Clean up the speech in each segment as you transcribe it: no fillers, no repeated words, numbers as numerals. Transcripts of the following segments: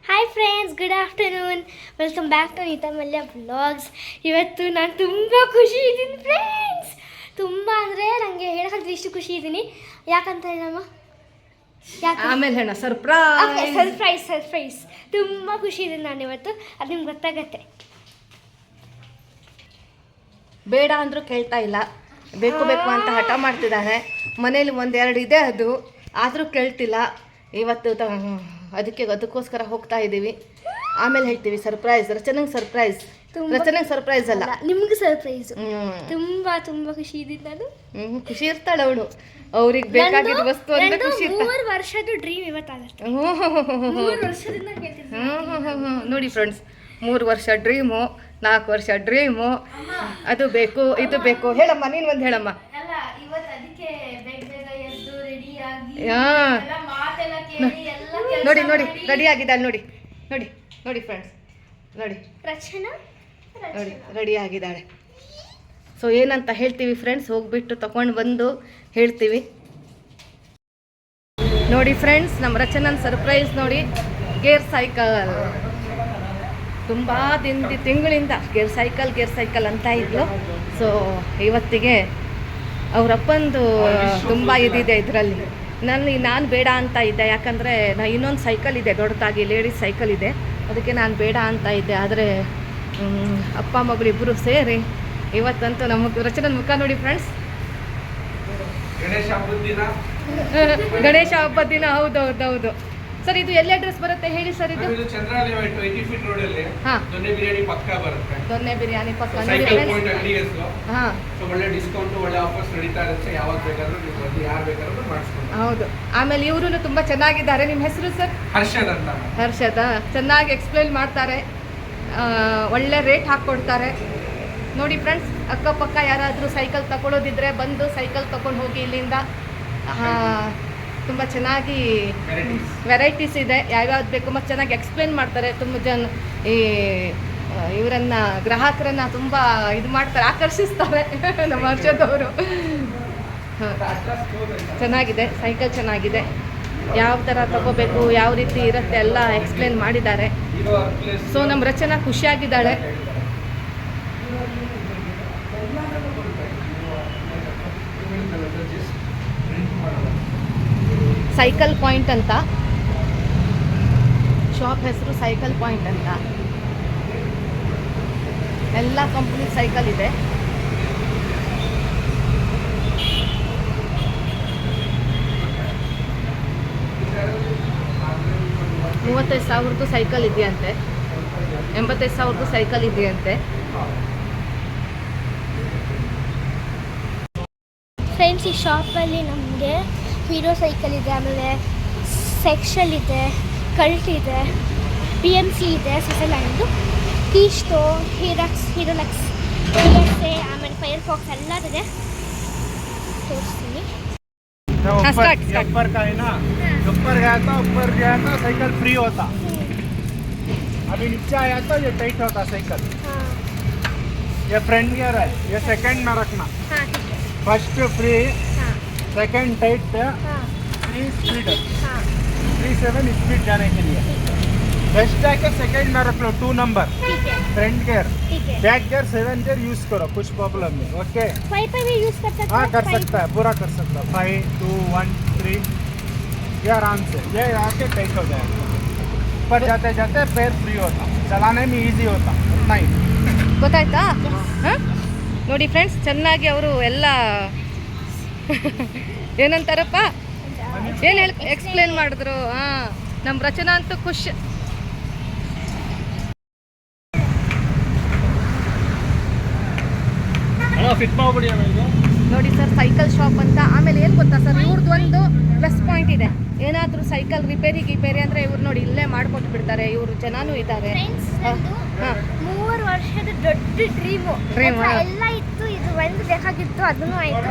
Hi friends, good afternoon. Welcome back to Neeta Mallya vlogs. ಇವತ್ತು ನಾನು ತುಂಬ ಖುಷಿ ಇದ್ದೀನಿ ಫ್ರೆಂಡ್ಸ್. ತುಂಬ ಅಂದರೆ ನನಗೆ ಹೇಳೋಕ್ಕಾಗದೆ ಇಷ್ಟು ಖುಷಿ ಇದ್ದೀನಿ. ಯಾಕಂತ ಹೇಳಮ್ಮ, ಆಮೇಲೆ ಹೇಳ ಸರ್ಪ್ರೈಸ್ ಸರ್ಪ್ರೈಸ್. ತುಂಬ ಖುಷಿ ಇದ್ದೀನಿ ನಾನು ಇವತ್ತು. ಅದು ನಿಮ್ಗೆ ಗೊತ್ತಾಗತ್ತೆ. ಬೇಡ ಅಂದರೂ ಕೇಳ್ತಾ ಇಲ್ಲ, ಬೇಕು ಬೇಕು ಅಂತ ಹಠ ಮಾಡ್ತಿದ್ದಾನೆ. ಮನೇಲಿ ಒಂದೆರಡು ಇದೆ, ಅದು ಆದರೂ ಕೇಳ್ತಿಲ್ಲ. ಇವತ್ತು ಅದಕ್ಕೋಸ್ಕರ ಹೋಗ್ತಾ ಇದ್ದೀವಿ. ಆಮೇಲೆ ಹೇಳ್ತೀವಿ ಸರ್ಪ್ರೈಸ್. ರಚನೆಗೆ ಸರ್ಪ್ರೈಸ್, ರಚನೆಗೆ ಸರ್ಪ್ರೈಸ್ ಅಲ್ಲ, ನಿಮ್ಗೆ ಸರ್ಪ್ರೈಸ್. ತುಂಬ ತುಂಬ ಖುಷಿ ಇದ್ದೀನಿ ನಾನು. ಖುಷಿ ಇರ್ತಾಳೆ ಅವಳು. ಅವ್ರಿಗೆ ಬೇಕಾಗಿದ್ದ ವಸ್ತು ಅಂದ್ರೆ ಖುಷಿ ಇರ್ತಾಳೆ. 3 ವರ್ಷದ ಡ್ರೀಮ್ ಇವತ್ತಾಗುತ್ತೆ. 3 ವರ್ಷದಿಂದ ಕೇಳ್ತಿದ್ದೀನಿ. ನೋಡಿ ಫ್ರೆಂಡ್ಸ್, 3 ವರ್ಷ ಡ್ರೀಮು, 4 ವರ್ಷ ಡ್ರೀಮು. ಅದು ಬೇಕು, ಇದು ಬೇಕು. ಹೇಳಮ್ಮ, ನೀನು ಒಂದು ಹೇಳಮ್ಮ. ನೋಡಿ ನೋಡಿ ರೆಡಿ ಆಗಿದ್ದಾಳೆ. ನೋಡಿ ನೋಡಿ ನೋಡಿ ಫ್ರೆಂಡ್ಸ್, ನೋಡಿ ರಚನಾ ನೋಡಿ ರೆಡಿ ಆಗಿದ್ದಾಳೆ. ಸೊ ಏನಂತ ಹೇಳ್ತೀವಿ ಫ್ರೆಂಡ್ಸ್, ಹೋಗ್ಬಿಟ್ಟು ತಗೊಂಡು ಬಂದು ಹೇಳ್ತೀವಿ. ನೋಡಿ ಫ್ರೆಂಡ್ಸ್, ನಮ್ಮ ರಚನನ್ ಸರ್ಪ್ರೈಸ್ ನೋಡಿ. ಗೇರ್ ಸೈಕಲ್ ತುಂಬ ತಿಂಗಳಿಂದ ಗೇರ್ ಸೈಕಲ್ ಅಂತ ಇದ್ಲು. ಸೊ ಇವತ್ತಿಗೆ ಅವರಪ್ಪಂದು ತುಂಬ ಇದಿದೆ ಇದರಲ್ಲಿ. ನಾನು ಬೇಡ ಅಂತ ಇದ್ದೆ, ಯಾಕಂದರೆ ಇನ್ನೊಂದು ಸೈಕಲ್ ಇದೆ ದೊಡ್ಡದಾಗಿ, ಲೇಡೀಸ್ ಸೈಕಲ್ ಇದೆ. ಅದಕ್ಕೆ ನಾನು ಬೇಡ ಅಂತ ಇದ್ದೆ. ಆದರೆ ಅಪ್ಪ ಮಗಳು ಇಬ್ಬರು ಸೇರಿ ಇವತ್ತಂತೂ ನಮ್ಮ ರಚನನ ಮುಖ ನೋಡಿ ಫ್ರೆಂಡ್ಸ್. ಗಣೇಶ ಹಬ್ಬದ ದಿನ. ಹೌದು ಸರ್. ಇದು ಎಲ್ಲಿ ಅಡ್ರೆಸ್ ಬರುತ್ತೆ ಹೇಳಿ ಸರ್? ಇದು ಚಂದ್ರಾಲಯ 80 ಫೀಟ್ ರೋಡ್ ಅಲ್ಲಿ ದೊನ್ನೆ ಬಿರಿಯಾನಿ ಪಕ್ಕ ಬರುತ್ತೆ. ದೊನ್ನೆ ಬಿರಿಯಾನಿ ಪಕ್ಕ. ಹಾಂ, ಸೊ ಒಳ್ಳೆ ಡಿಸ್ಕೌಂಟ್, ಒಳ್ಳೆ ಆಫರ್ಸ್ ನಡೀತಾ ಇರುತ್ತೆ. ಯಾವಾಗ ಬೇಕಾದ್ರೂ ನೀವು ಬಂದು ಯಾರು ಬೇಕಾದ್ರೂ ಮಾಡಿಸ್ಕೊಂಡು. ಹೌದು. ಆಮೇಲೆ ಇವರು ತುಂಬ ಚೆನ್ನಾಗಿದ್ದಾರೆ. ನಿಮ್ಮ ಹೆಸರು ಸರ್? ಹರ್ಷದ್ ಅಂತ. ಹರ್ಷದ. ಚೆನ್ನಾಗಿ ಎಕ್ಸ್ಪ್ಲೈನ್ ಮಾಡ್ತಾರೆ, ಒಳ್ಳೆ ರೇಟ್ ಹಾಕ್ಕೊಡ್ತಾರೆ. ನೋಡಿ ಫ್ರೆಂಡ್ಸ್, ಅಕ್ಕಪಕ್ಕ ಯಾರಾದರೂ ಸೈಕಲ್ ತಗೊಳ್ಳೋದಿದ್ರೆ ಬಂದು ಸೈಕಲ್ ತಗೊಂಡು ಹೋಗಿ ಇಲ್ಲಿಂದ. ತುಂಬ ಚೆನ್ನಾಗಿ ವೆರೈಟೀಸ್ ಇದೆ, ಯಾವ್ಯಾವ್ದು ಬೇಕು ಮತ್ತು ಚೆನ್ನಾಗಿ ಎಕ್ಸ್ಪ್ಲೇನ್ ಮಾಡ್ತಾರೆ. ತುಂಬ ಜನ ಇವರನ್ನು ಗ್ರಾಹಕರನ್ನು ತುಂಬ ಇದು ಮಾಡ್ತಾರೆ, ಆಕರ್ಷಿಸ್ತಾರೆ ನಮ್ಮ ಹರ್ಷದವರು. ಚೆನ್ನಾಗಿದೆ ಸೈಕಲ್, ಚೆನ್ನಾಗಿದೆ. ಯಾವ ಥರ ತಗೋಬೇಕು, ಯಾವ ರೀತಿ ಇರುತ್ತೆ ಎಲ್ಲ ಎಕ್ಸ್ಪ್ಲೇನ್ ಮಾಡಿದ್ದಾರೆ. ಸೊ ನಮ್ಮ ರಚನಾ ಖುಷಿಯಾಗಿದ್ದಾಳೆ. ಸೈಕಲ್ ಪಾಯಿಂಟ್ ಅಂತ ಶಾಪ್ ಹೆಸರು, ಸೈಕಲ್ ಪಾಯಿಂಟ್ ಅಂತ. ಎಲ್ಲ ಕಂಪ್ನಿ ಸೈಕಲ್ ಇದೆ. $35,000 ಸೈಕಲ್ ಇದೆಯಂತೆ, $85,000 ಸೈಕಲ್ ಇದೆಯಂತೆ. ಫ್ರೆಂಡ್ಸ್, ಈ ಶಾಪಲ್ಲಿ ನಮಗೆ ಹೀರೋ ಸೈಕಲ್ ಇದೆ, ಆಮೇಲೆ ಸೆಕ್ಷಲ್ ಇದೆ, ಕಲ್ಟ್ ಇದೆ, PMC ಇದೆ, ಸ್ವಿಟ್ಜರ್ಲ್ಯಾಂಡ್ದು, ಕೀಸ್ಟೋ, ಹೀರೋಲಕ್ಸ್, USA, ಆಮೇಲೆ ಫೈರ್ಫಾಕ್ಸ್ ಎಲ್ಲದಿದೆ. ತೋರಿಸ್ತೀನಿ. ऊपर का है ना, ऊपर गया था साइकिल फ्री होता. अभी नीचे आया तो ये टाइट होता साइकिल. ये फ्रंट गियर है, ये सेकंड में रखना. First free, second tight, 3 speed, 3-7 speed जाने के लिए. बेस्ट जाके सेकंड में रख लो, 2 number. Front gear, back gear 7 gear use करो, कुछ प्रॉब्लम नहीं. ओके, 5 पे भी यूज कर सकते हैं. हाँ कर सकता है, पूरा कर सकता है. 5, 2, 1, 3 ये आराम से ये आके टाइट हो जाएगा. ऊपर जाते जाते पैर फ्री होता, चलाने में इजी होता. उतना ही. ಗೊತ್ತಾಯ್ತಾ? ಹಾಂ, ನೋಡಿ ಫ್ರೆಂಡ್ಸ್, ಚೆನ್ನಾಗಿ ಅವರು ಎಲ್ಲ ಏನಂತಾರಪ್ಪ, ಏನು ಎಕ್ಸ್ಪ್ಲೇನ್ ಮಾಡಿದ್ರು. ಹಾಂ, ನಮ್ಮ ರಚನಾ ಅಂತೂ ಖುಷಿ. ನೋಡಿ ಸರ್, ಸೈಕಲ್ ಶಾಪ್ ಅಂತ. ಆಮೇಲೆ ಏನು ಗೊತ್ತಾ ಸರ್, ಇವ್ರದ್ದು ಒಂದು ಪ್ಲಸ್ ಪಾಯಿಂಟ್ ಇದೆ. ಏನಾದರೂ ಸೈಕಲ್ ರಿಪೇರಿ ಅಂದರೆ ಇವ್ರು ನೋಡಿ ಇಲ್ಲೇ ಮಾಡಿಕೊಟ್ಟು ಬಿಡ್ತಾರೆ. ಇವರು ಜನನೂ ಇದ್ದಾರೆ. 3 ವರ್ಷದ ದೊಡ್ಡ ಡ್ರೀಮು ಎಲ್ಲ ಇತ್ತು. ಇದು ಒಂದು ಬೇಕಾಗಿತ್ತು, ಅದನ್ನು ಆಯಿತು.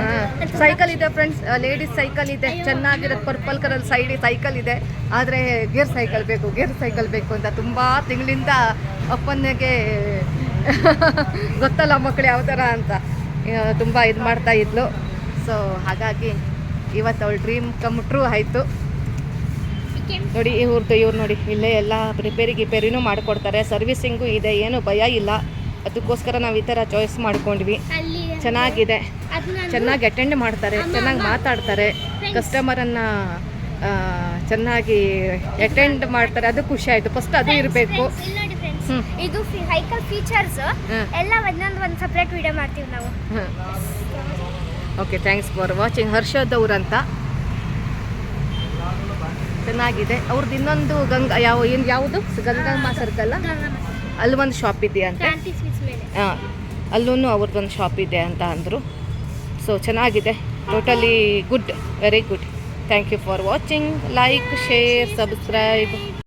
ಸೈಕಲ್ ಇದೆ ಫ್ರೆಂಡ್ಸ್, ಲೇಡೀಸ್ ಸೈಕಲ್ ಇದೆ, ಚೆನ್ನಾಗಿರೋದು ಪರ್ಪಲ್ ಕಲರ್ ಸೈಕಲ್ ಇದೆ. ಆದರೆ ಗೇರ್ ಸೈಕಲ್ ಬೇಕು ಅಂತ ತುಂಬ ತಿಂಗಳಿಂದ ಅಪ್ಪನಿಗೆ ಗೊತ್ತಲ್ಲ ಮಕ್ಕಳು ಯಾವ ಥರ ಅಂತ ತುಂಬ ಇದು ಮಾಡ್ತಾ ಇದ್ಲು. ಸೊ ಹಾಗಾಗಿ ಇವತ್ತು ಅವಳ ಡ್ರೀಮ್ ಕಮ್ ಟ್ರೂ ಆಯಿತು. ನೋಡಿ ಇವ್ರು ನೋಡಿ ಇಲ್ಲೇ ಎಲ್ಲ ರಿಪೇರಿನೂ ಮಾಡಿಕೊಡ್ತಾರೆ, ಸರ್ವಿಸಿಂಗು ಇದೆ, ಏನು ಭಯ ಇಲ್ಲ. ಅದಕ್ಕೋಸ್ಕರ ನಾವು ಈ ಥರ ಚಾಯ್ಸ್ ಮಾಡ್ಕೊಂಡ್ವಿ. ಅಲ್ಲಿ ಚೆನ್ನಾಗಿದೆ, ಅದು ನಾನು ಚೆನ್ನಾಗಿ ಅಟೆಂಡ್ ಮಾಡ್ತಾರೆ, ಚೆನ್ನಾಗಿ ಮಾತಾಡ್ತಾರೆ, ಕಸ್ಟಮರನ್ನು ಚೆನ್ನಾಗಿ ಅಟೆಂಡ್ ಮಾಡ್ತಾರೆ. ಅದು ಖುಷಿ ಆಯಿತು. ಫಸ್ಟ್ ಅದು ಇರಬೇಕು. ಇಲ್ಲಿ ನೋಡಿ ಫ್ರೆಂಡ್ಸ್, ಇದು ಸೈಕಲ್ ಫೀಚರ್ಸ್ ಎಲ್ಲ ಒಂದು ಸಪ್ರೇಟ್ ವಿಡಿಯೋ ಮಾಡ್ತೀವಿ ನಾವು. Okay, thanks for watching. Harshad ಅವ್ರಂತ ಚೆನ್ನಾಗಿದೆ. ಅವ್ರದ್ದು ಇನ್ನೊಂದು ಯಾವುದು ಗಂಗಮ್ಮ ಸರ್ಕಲ್, ಅಲ್ಲಿ ಒಂದು ಶಾಪ್ ಇದೆಯಂತೆ. ಕ್ರಾಂತಿ ಸ್ವೀಟ್ಸ್ ಮೇಲೆ ಹಾಂ, ಅಲ್ಲೂ ಅವ್ರದ್ದೊಂದು ಶಾಪ್ ಇದೆ ಅಂತ ಅಂದರು. ಸೊ ಚೆನ್ನಾಗಿದೆ, totally good, very good. Thank you for watching. Like, share, subscribe.